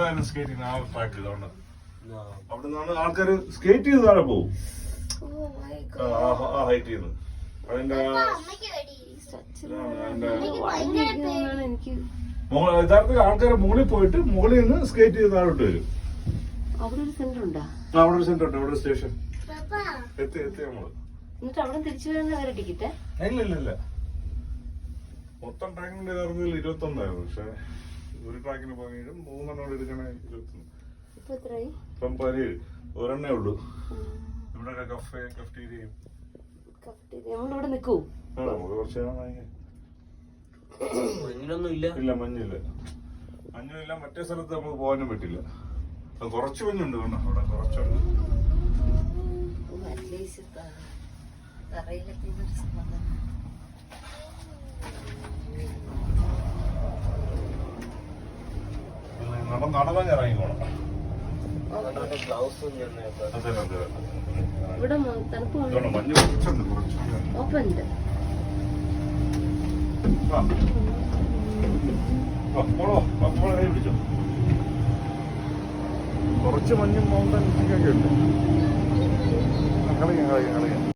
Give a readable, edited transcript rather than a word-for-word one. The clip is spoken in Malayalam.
ഞങ്ങളായിരുന്നു സ്കേറ്റ് ചെയ്യുന്ന ആ ട്രാക്ക് ഇതുകൊണ്ട് അവിടെ നിന്നാണ് ആൾക്കാർ സ്കേറ്റ് ചെയ്ത് താഴെ പോകും. ആ ഹൈറ്റ് ചെയ്യുന്നത് അതിന്റെ യഥാർത്ഥത്തിൽ ആൾക്കാർ മുകളിൽ പോയിട്ട് മുകളിൽ നിന്ന് സ്കേറ്റ് ചെയ്ത് താഴോട്ട് വരും. അവിടെ ഒരു സെന്റർ ഉണ്ടോ? അവിടെ ഒരു സെന്റർ ഉണ്ട്, അവിടെ ഒരു സ്റ്റേഷൻ എത്തി നമ്മള്. എന്നിട്ട് അവിടെ തിരിച്ചു വരുന്ന വേറെ ടിക്കറ്റ്? ഇല്ല മൊത്തം ട്രാക്കിന്റെ യഥാർത്ഥത്തിൽ 21 പക്ഷെ ഒരു ട്രാക്കിന് പോയെങ്കിലും 3 എടുക്കണേ 21. ഇപ്പം 17 ഒരെണ്ണേ ഉള്ളൂ. ഇവിടെ കഫ്റ്റീരിയയും നമ്മളിവിടെ നിൽക്കൂ. നമുക്ക് കുറച്ച് ഇല്ല മഞ്ഞില്ല. മറ്റേ സ്ഥലത്ത് നമുക്ക് പോകാനും പറ്റില്ല. കുറച്ച് മഞ്ഞുണ്ട് കണ്ടോ അവിടെ കുറച്ചുണ്ട്. നടന്നാൻ ഇറങ്ങിക്കോണം. ഇവിടെ തണുപ്പ് മഞ്ഞ് കുറച്ചുണ്ട് ഓപ്പൺ പിടിച്ചോ. കുറച്ച് മഞ്ഞും മൗണ്ടൻ ഒക്കെ ഉണ്ട്. കളിയാ